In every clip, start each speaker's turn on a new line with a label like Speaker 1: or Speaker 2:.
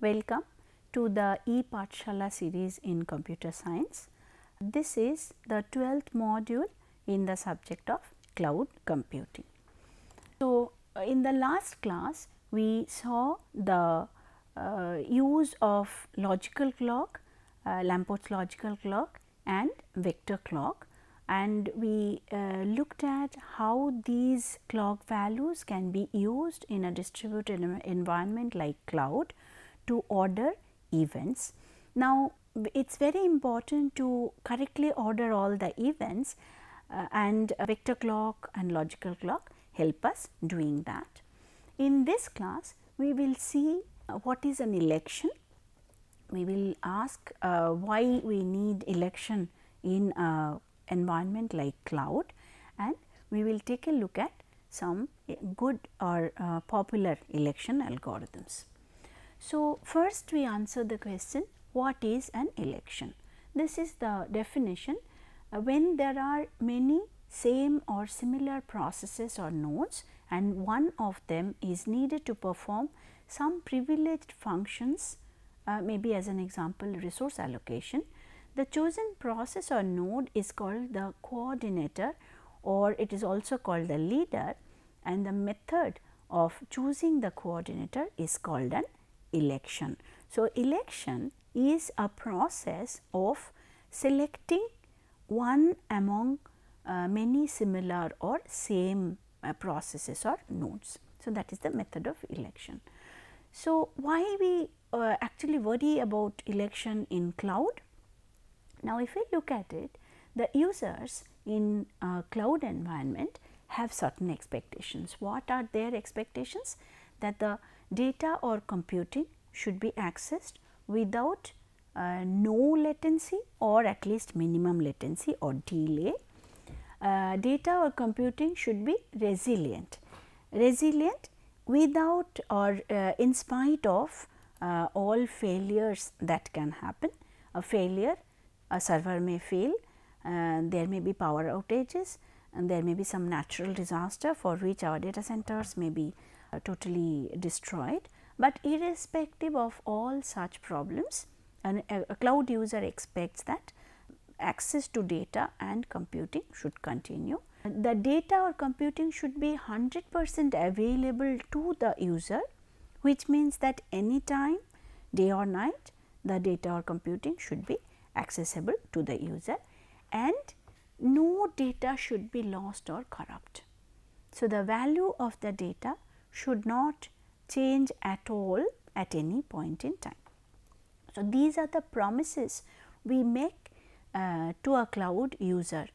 Speaker 1: Welcome to the E-Pathshala series in computer science. This is the 12th module in the subject of cloud computing. So, in the last class we saw the use of logical clock, Lamport's logical clock and vector clock, and we looked at how these clock values can be used in a distributed environment like cloud to order events. Now, it is very important to correctly order all the events and vector clock and logical clock help us doing that. In this class, we will see what is an election. We will ask why we need election in a environment like cloud, and we will take a look at some good or popular election algorithms. So, first we answer the question, what is an election? This is the definition. When there are many same or similar processes or nodes and one of them is needed to perform some privileged functions, maybe as an example resource allocation, the chosen process or node is called the coordinator, or it is also called the leader, and the method of choosing the coordinator is called an election. So, election is a process of selecting one among many similar or same processes or nodes. So, that is the method of election. So, why we actually worry about election in cloud? Now, if we look at it, the users in a cloud environment have certain expectations. What are their expectations? That the data or computing should be accessed without no latency or at least minimum latency or delay. Data or computing should be resilient without or in spite of all failures that can happen. A failure, a server may fail, there may be power outages, and there may be some natural disaster for which our data centers may be totally destroyed. But irrespective of all such problems, a cloud user expects that access to data and computing should continue. The data or computing should be 100% available to the user, which means that anytime, day or night, the data or computing should be accessible to the user, and no data should be lost or corrupt. So, the value of the data should not change at all at any point in time. So, these are the promises we make to a cloud user,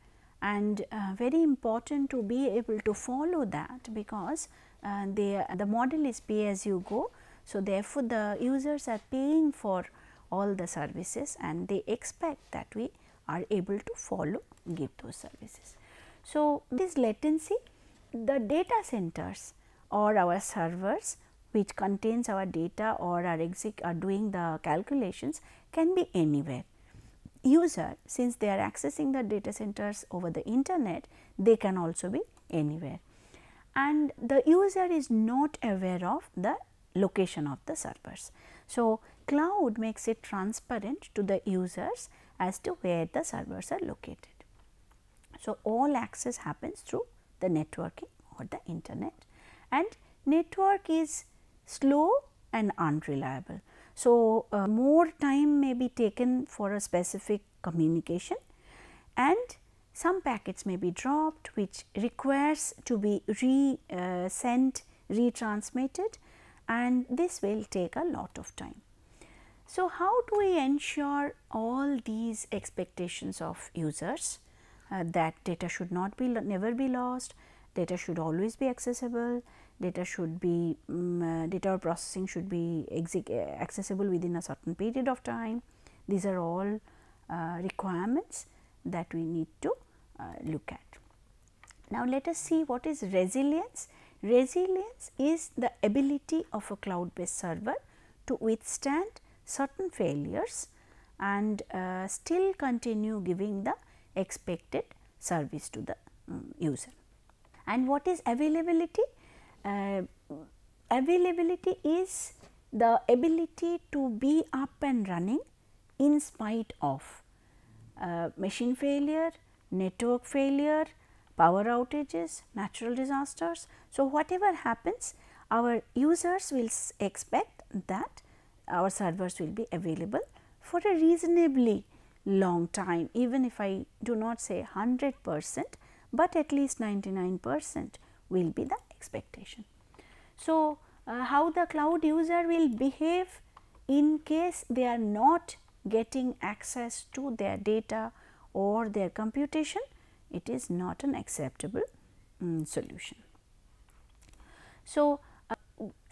Speaker 1: and very important to be able to follow that, because the model is pay as you go. So, therefore, the users are paying for all the services and they expect that we are able to give those services. So, this latency, the data centers or our servers which contains our data or are doing the calculations can be anywhere. User, since they are accessing the data centers over the internet, they can also be anywhere, and the user is not aware of the location of the servers. So, cloud makes it transparent to the users as to where the servers are located. So, all access happens through the networking or the internet, and network is slow and unreliable. So, more time may be taken for a specific communication, and some packets may be dropped which requires to be sent, retransmitted, and this will take a lot of time. So, how do we ensure all these expectations of users, that data should never be lost, data should always be accessible, data should be data or processing should be accessible within a certain period of time? These are all requirements that we need to look at. Now, let us see what is resilience. Resilience is the ability of a cloud based server to withstand certain failures and still continue giving the expected service to the user. And what is availability? Availability is the ability to be up and running in spite of machine failure, network failure, power outages, natural disasters. So, whatever happens, our users will expect that our servers will be available for a reasonably long time, even if I do not say 100%, but at least 99% will be the expectation. So, how the cloud user will behave in case they are not getting access to their data or their computation, it is not an acceptable solution. So,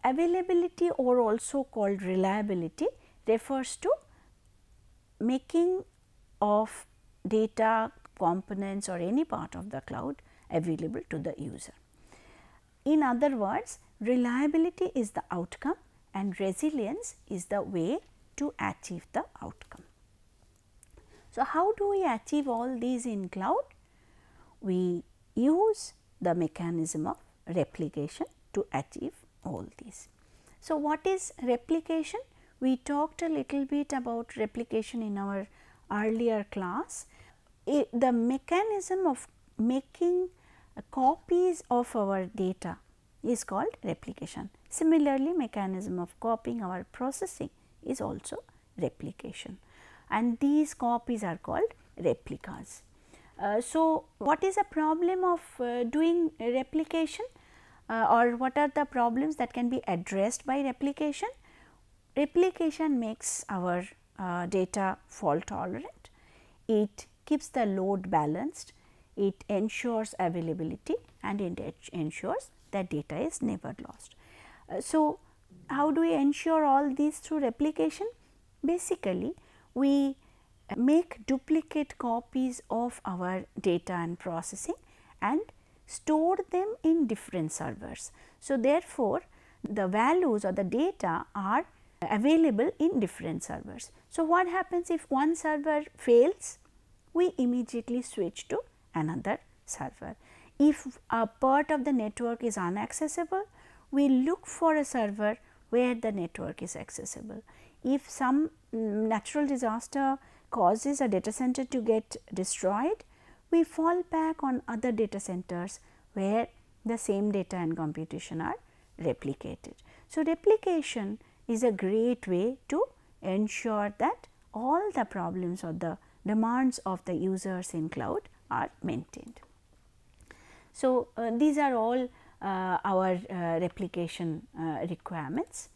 Speaker 1: availability or also called reliability refers to making of data, components or any part of the cloud available to the user. In other words, reliability is the outcome and resilience is the way to achieve the outcome. So, how do we achieve all these in cloud? We use the mechanism of replication to achieve all these. So, what is replication? We talked a little bit about replication in our earlier class. The mechanism of making copies of our data is called replication. Similarly, mechanism of copying our processing is also replication, and these copies are called replicas. So, what is the problem of doing replication or what are the problems that can be addressed by replication? Replication makes our data fault tolerant, it keeps the load balanced, it ensures availability and it ensures that data is never lost. So, how do we ensure all these through replication? Basically, we make duplicate copies of our data and processing and store them in different servers. So, therefore, the values or the data are available in different servers. So, what happens if one server fails? We immediately switch to another server. If a part of the network is inaccessible, we look for a server where the network is accessible. If some natural disaster causes a data center to get destroyed, we fall back on other data centers where the same data and computation are replicated. So, replication is a great way to ensure that all the problems or the demands of the users in cloud are maintained. So, these are all our replication requirements.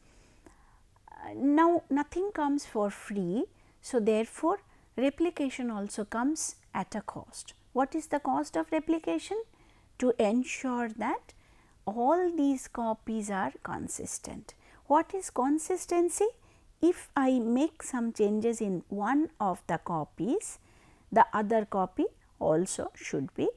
Speaker 1: Now, nothing comes for free. So, therefore, replication also comes at a cost. What is the cost of replication? To ensure that all these copies are consistent. What is consistency? If I make some changes in one of the copies, the other copy also should be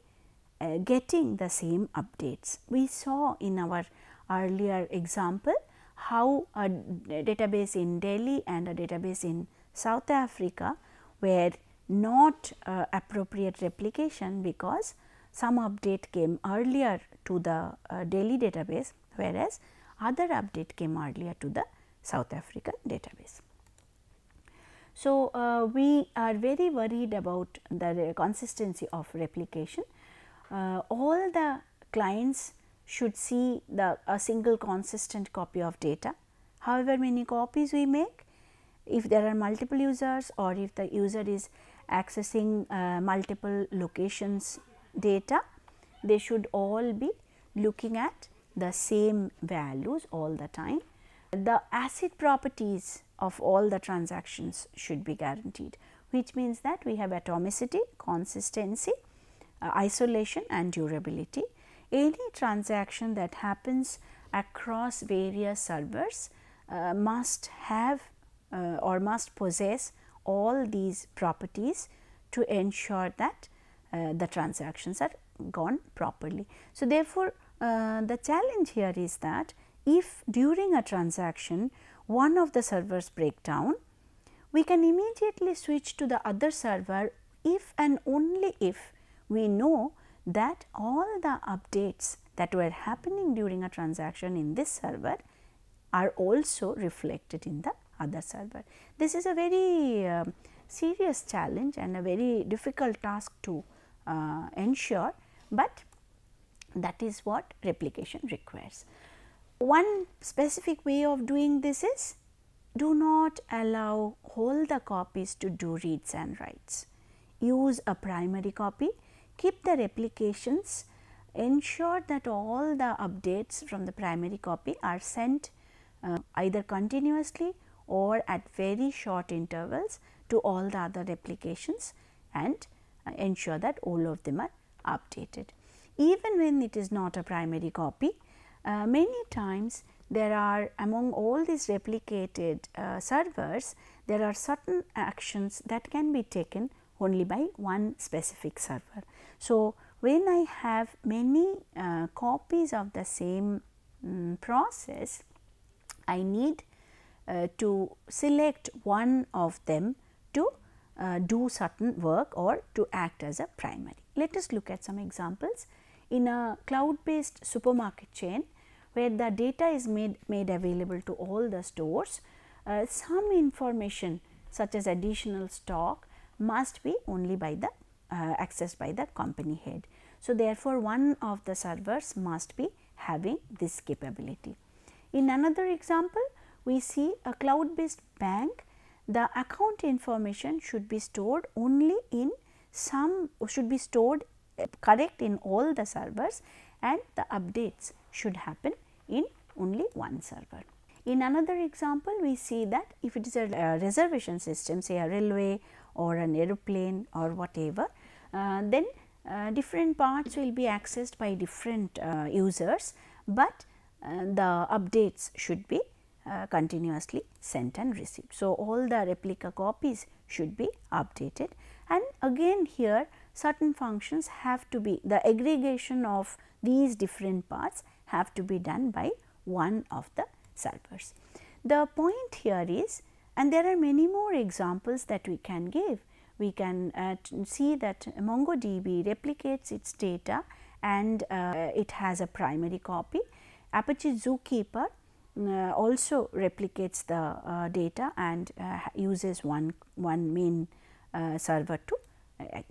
Speaker 1: getting the same updates. We saw in our earlier example how a database in Delhi and a database in South Africa were not appropriate replication because some update came earlier to the Delhi database, whereas other update came earlier to the South African database. So, we are very worried about the consistency of replication. All the clients should see a single consistent copy of data. However many copies we make, if there are multiple users or if the user is accessing multiple locations data, they should all be looking at the same values all the time. The ACID properties of all the transactions should be guaranteed, which means that we have atomicity, consistency, isolation and durability. Any transaction that happens across various servers must have or must possess all these properties to ensure that the transactions are gone properly. So, therefore, the challenge here is that if during a transaction one of the servers break down, we can immediately switch to the other server if and only if we know that all the updates that were happening during a transaction in this server are also reflected in the other server. This is a very serious challenge and a very difficult task to ensure, but that is what replication requires. One specific way of doing this is, do not allow all the copies to do reads and writes. Use a primary copy, keep the replications, ensure that all the updates from the primary copy are sent either continuously or at very short intervals to all the other replications, and ensure that all of them are updated. Even when it is not a primary copy, many times there are, among all these replicated servers, there are certain actions that can be taken only by one specific server. So, when I have many copies of the same process, I need to select one of them to do certain work or to act as a primary. Let us look at some examples. In a cloud based supermarket chain, where the data is made available to all the stores, some information such as additional stock must be only by the accessed by the company head. So, therefore, one of the servers must be having this capability. In another example, we see a cloud based bank. The account information should be stored only in correct in all the servers, and the updates should happen in only one server. In another example, we see that if it is a reservation system, say a railway or an aeroplane or whatever, then different parts will be accessed by different users, but the updates should be continuously sent and received. So, all the replica copies should be updated, and again here certain functions have to be, the aggregation of these different parts have to be done by one of the servers. The point here is, and there are many more examples that we can give. We can see that MongoDB replicates its data and it has a primary copy. Apache Zookeeper also replicates the data and uses one main server to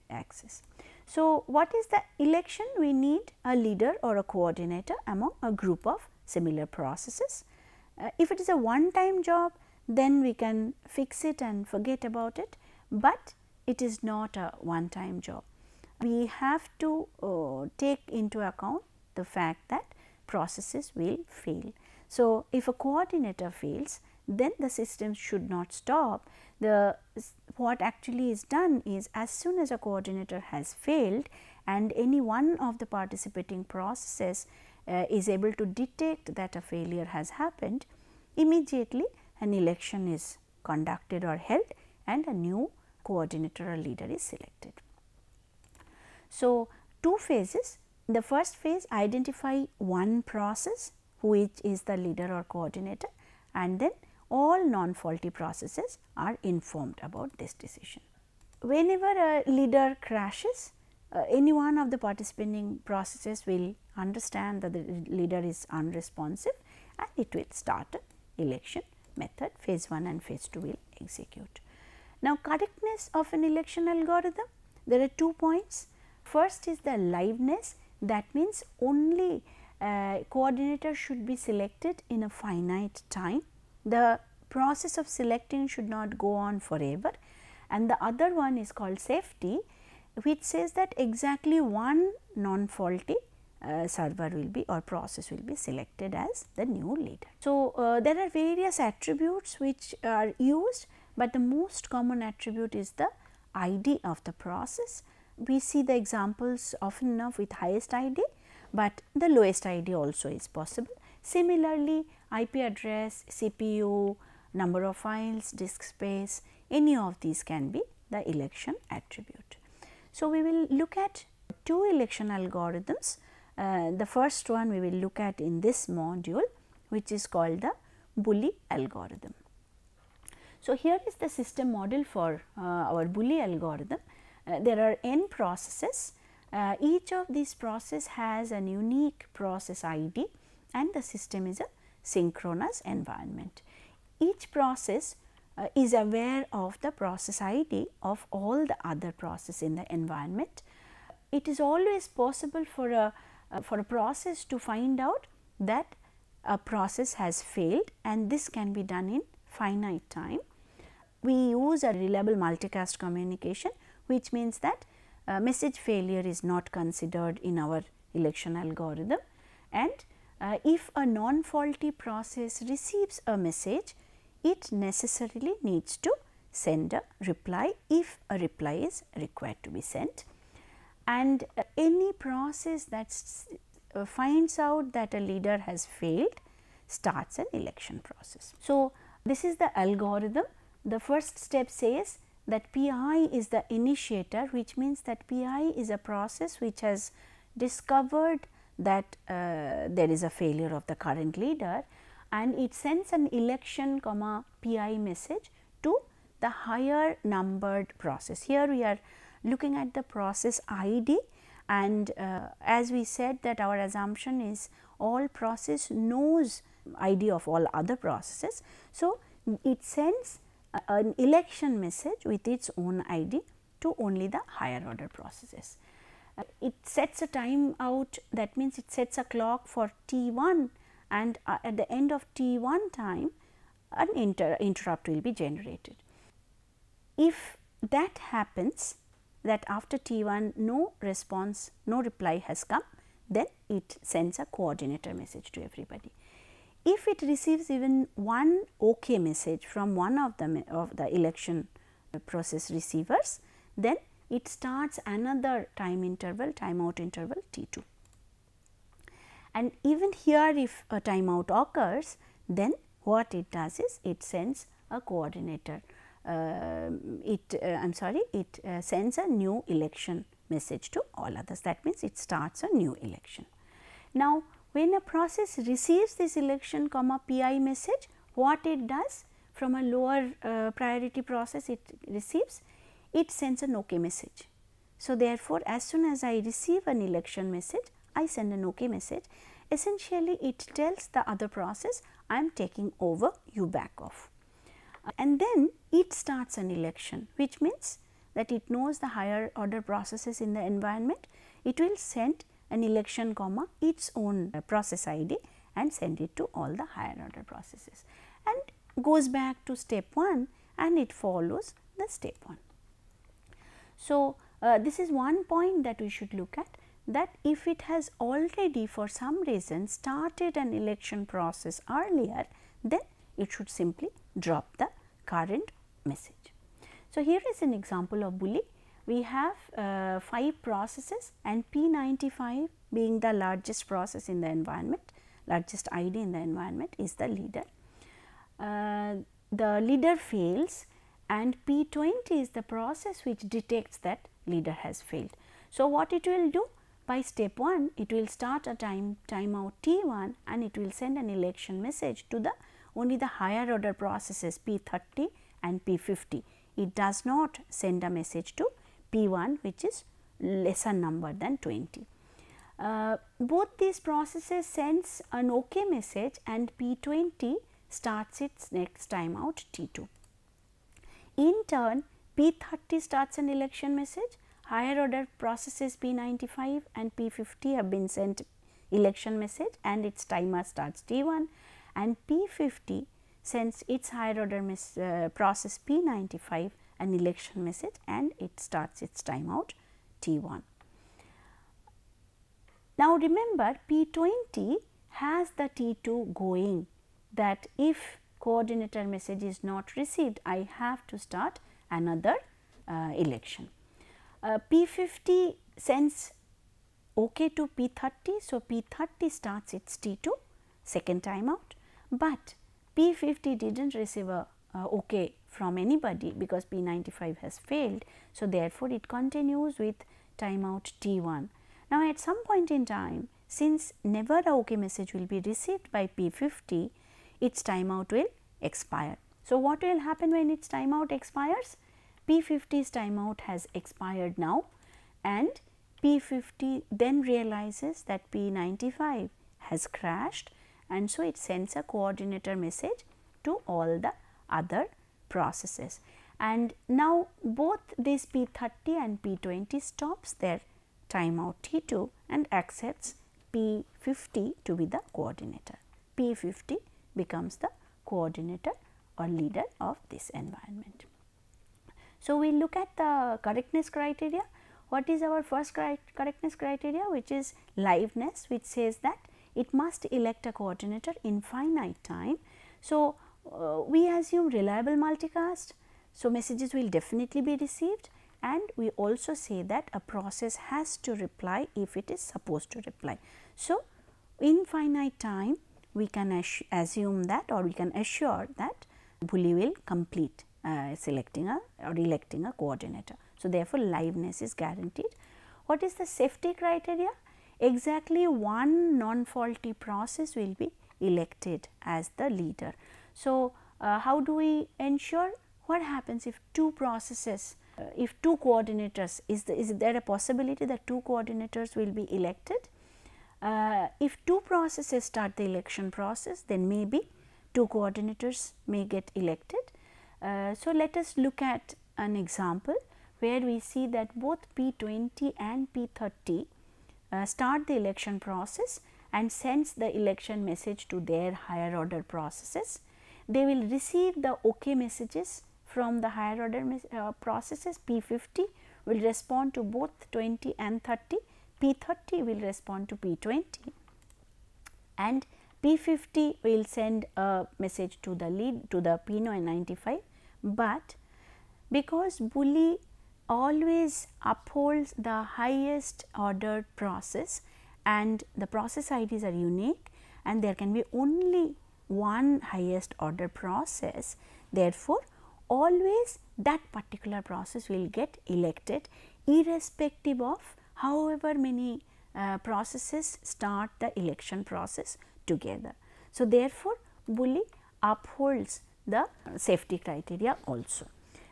Speaker 1: access. So, what is the election? We need a leader or a coordinator among a group of similar processes. If it is a one time job, then we can fix it and forget about it, but it is not a one time job. We have to take into account the fact that processes will fail. So, if a coordinator fails, then the system should not stop. What actually is done is, as soon as a coordinator has failed and any one of the participating processes is able to detect that a failure has happened, immediately an election is conducted or held and a new coordinator or leader is selected. So, two phases. The first phase, identify one process which is the leader or coordinator, and then all non-faulty processes are informed about this decision. Whenever a leader crashes, any one of the participating processes will understand that the leader is unresponsive and it will start an election method. Phase 1 and phase 2 will execute. Now, correctness of an election algorithm, there are 2 points. First is the liveness, that means only coordinator should be selected in a finite time. The process of selecting should not go on forever, and the other one is called safety, which says that exactly one non-faulty server will be or process will be selected as the new leader. So, there are various attributes which are used, but the most common attribute is the ID of the process. We see the examples often enough with highest ID, but the lowest ID also is possible. Similarly, IP address, CPU, number of files, disk space, any of these can be the election attribute. So, we will look at 2 election algorithms. The first one we will look at in this module, which is called the Bully algorithm. So, here is the system model for our Bully algorithm. There are n processes. Each of these process has a unique process ID and the system is a synchronous environment. Each process is aware of the process ID of all the other processes in the environment. It is always possible for a process to find out that a process has failed, and this can be done in finite time. We use a reliable multicast communication, which means that message failure is not considered in our election algorithm, and if a non-faulty process receives a message, it necessarily needs to send a reply if a reply is required to be sent. And any process that finds out that a leader has failed starts an election process. So, this is the algorithm. The first step says that PI is the initiator, which means that PI is a process which has discovered that there is a failure of the current leader, and it sends an election PI message to the higher numbered process. Here we are looking at the process ID, and as we said that our assumption is all process knows ID of all other processes. So, it sends an election message with its own ID to only the higher order processes. It sets a time out, that means it sets a clock for T1, and at the end of T1 time an interrupt will be generated. If that happens, that after T1 no response, no reply has come, then it sends a coordinator message to everybody. If it receives even one OK message from one of the election process receivers, then it starts another time interval, timeout interval T2. And even here if a timeout occurs, then what it does is it sends a coordinator, it sends a new election message to all others. That means it starts a new election. Now, when a process receives this election PI message, what it does from a lower priority process it receives, it sends an OK message. So, therefore, as soon as I receive an election message, I send an OK message. Essentially, it tells the other process I am taking over, you back off. And then it starts an election, which means that it knows the higher order processes in the environment. It will send an election its own process ID and send it to all the higher order processes, and goes back to step 1 and it follows the step 1. So, this is one point that we should look at, that if it has already for some reason started an election process earlier, then it should simply drop the current message. So, here is an example of bully. We have 5 processes, and P95 being the largest process in the environment, largest ID in the environment is the leader. The leader fails, and P20 is the process which detects that leader has failed. So, what it will do? By step 1, it will start a timeout T1 and it will send an election message to the only the higher order processes P30 and P50. It does not send a message to P1, which is lesser number than 20. Both these processes sends an OK message, and P20 starts its next timeout T2. In turn, P30 starts an election message. Higher order processes P95 and P50 have been sent election message, and its timer starts T1, and P50 sends its higher order process P95 an election message, and it starts its timeout T1. Now, remember P20 has the T2 going, that if coordinator message is not received, I have to start another election. P50 sends OK to P30. So, P30 starts its T2 second timeout, but P50 did not receive a OK from anybody because P95 has failed. So, therefore, it continues with timeout T1. Now, at some point in time, since never a OK message will be received by P50, its timeout will expire. So, what will happen when its timeout expires? P50's timeout has expired now, and P50 then realizes that P95 has crashed, and so it sends a coordinator message to all the other processes. And now both this P30 and P20 stops their timeout T2 and accepts P50 to be the coordinator. P50 becomes the coordinator or leader of this environment. So, we look at the correctness criteria. What is our first correctness criteria? Which is liveness, which says that it must elect a coordinator in finite time. So, we assume reliable multicast. So, messages will definitely be received, and we also say that a process has to reply if it is supposed to reply. So, in finite time we can assume that, or we can assure that bully will complete selecting a or electing a coordinator. So, therefore, liveness is guaranteed. What is the safety criteria? Exactly one non-faulty process will be elected as the leader. So, how do we ensure? What happens if two processes, if two coordinators, is there a possibility that two coordinators will be elected? If two processes start the election process, then maybe two coordinators may get elected. So, let us look at an example where we see that both P20 and P30 start the election process and sends the election message to their higher order processes. They will receive the OK messages from the higher order processes. P50 will respond to both 20 and 30, P30 will respond to P20, and P50 will send a message to the lead to the P95, but because bully always upholds the highest ordered process and the process IDs are unique and there can be only one highest order process, therefore, always that particular process will get elected irrespective of however many processes start the election process together. So, therefore, bully upholds the safety criteria also.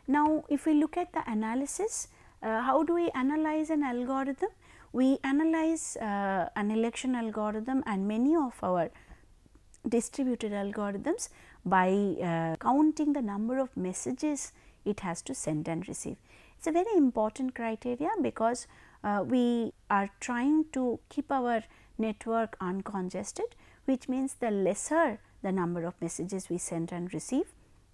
Speaker 1: Now, if we look at the analysis, how do we analyze an algorithm? We analyze an election algorithm and many of our distributed algorithms by counting the number of messages it has to send and receive. It is a very important criteria because we are trying to keep our network uncongested, which means the lesser the number of messages we send and receive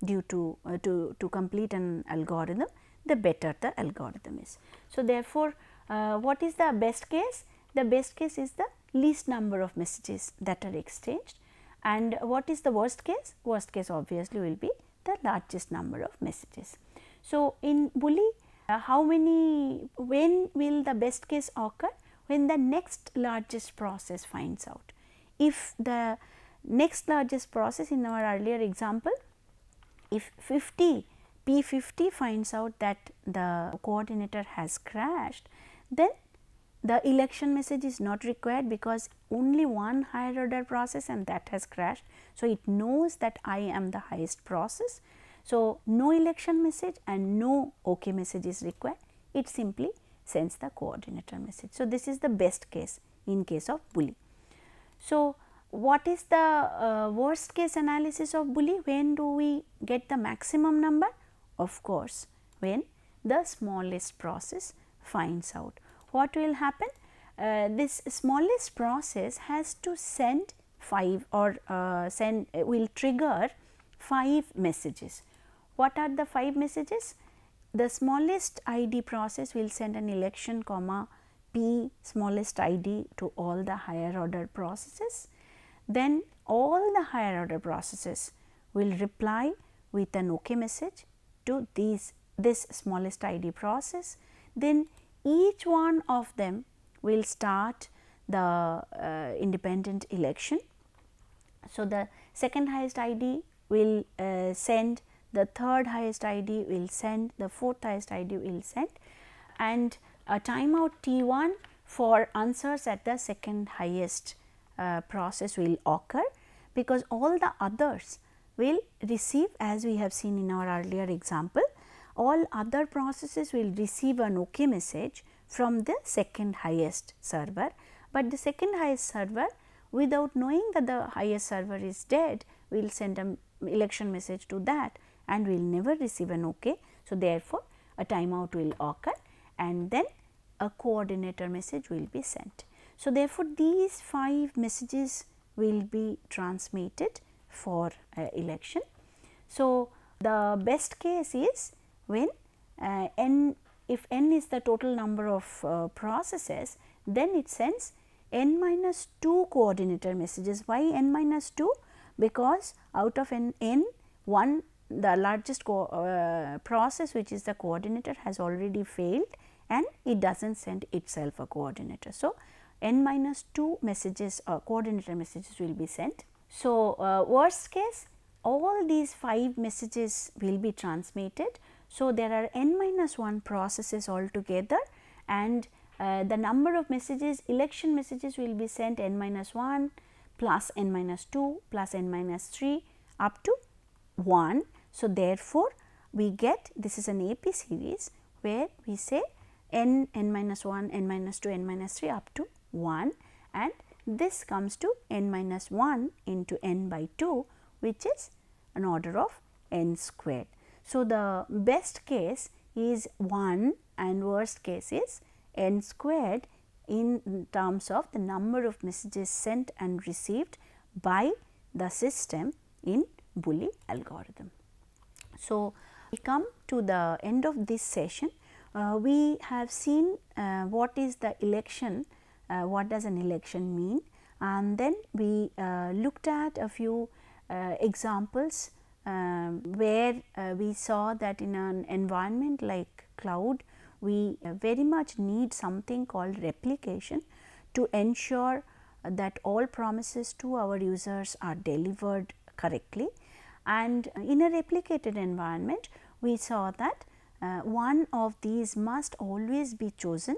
Speaker 1: due to complete an algorithm, the better the algorithm is. So, therefore, what is the best case? The best case is the least number of messages that are exchanged, and what is the worst case? Worst case obviously will be the largest number of messages. So, in bully, when will the best case occur? When the next largest process finds out. If the next largest process in our earlier example, if P50 finds out that the coordinator has crashed, then the election message is not required because only one higher order process and that has crashed. So, it knows that I am the highest process. So, no election message and no OK message is required, it simply sends the coordinator message. So, this is the best case in case of bully. So, what is the worst case analysis of bully? When do we get the maximum number? Of course, when the smallest process finds out. What will happen? This smallest process has to send 5 or will trigger 5 messages. What are the 5 messages? The smallest ID process will send an election comma P smallest ID to all the higher order processes. Then all the higher order processes will reply with an OK message to this smallest ID process. Then each one of them will start the independent election. So, the second highest ID will send, the third highest ID will send, the fourth highest ID will send, and a timeout T1 for answers at the second highest process will occur, because all the others will receive, as we have seen in our earlier example, all other processes will receive an OK message from the second highest server, but the second highest server without knowing that the highest server is dead, we will send an election message to that and we will never receive an OK. So, therefore, a timeout will occur and then a coordinator message will be sent. So, therefore, these 5 messages will be transmitted for election. So, the best case is when if n is the total number of processes, then it sends n minus 2 coordinator messages. Why n minus 2? Because out of n, one the largest process, which is the coordinator, has already failed and it does not send itself a coordinator. So, n minus 2 messages or coordinator messages will be sent. So, worst case, all these 5 messages will be transmitted. So, there are n minus 1 processes altogether and the number of messages, election messages will be sent n minus 1 plus n minus 2 plus n minus 3 up to 1. So, therefore, we get this is an AP series where we say n minus 1, n minus 2, n minus 3 up to 1 and this comes to n minus 1 into n by 2, which is an order of n squared. So, the best case is 1 and worst case is n squared in terms of the number of messages sent and received by the system in Bully algorithm. So, we come to the end of this session. We have seen what is the election, what does an election mean, and then we looked at a few examples where we saw that in an environment like cloud, we very much need something called replication to ensure that all promises to our users are delivered correctly. And in a replicated environment, we saw that one of these must always be chosen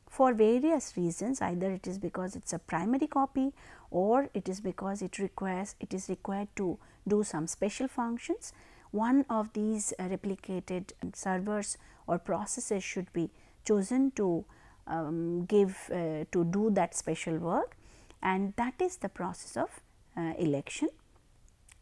Speaker 1: for various reasons, either it is because it is a primary copy or it is because it is required to do some special functions. One of these replicated servers or processes should be chosen to do that special work, and that is the process of election.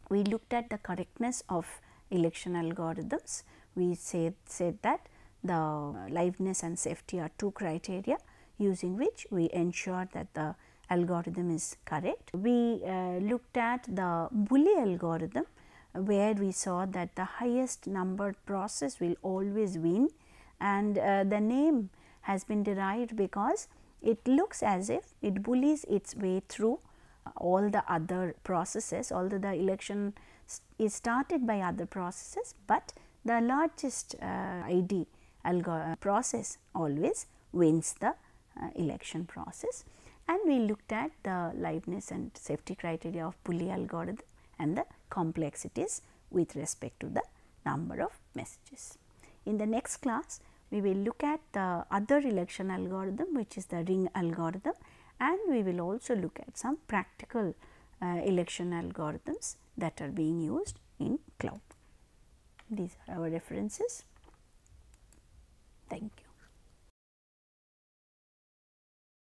Speaker 1: We looked at the correctness of election algorithms. We said that the liveness and safety are 2 criteria using which we ensure that the algorithm is correct. We looked at the Bully algorithm, where we saw that the highest numbered process will always win, and the name has been derived because it looks as if it bullies its way through all the other processes, although the election is started by other processes, but the largest ID process always wins the election process. And we looked at the liveness and safety criteria of Bully algorithm and the complexities with respect to the number of messages. In the next class, we will look at the other election algorithm, which is the ring algorithm, and we will also look at some practical election algorithms that are being used in cloud. These are our references. Thank you.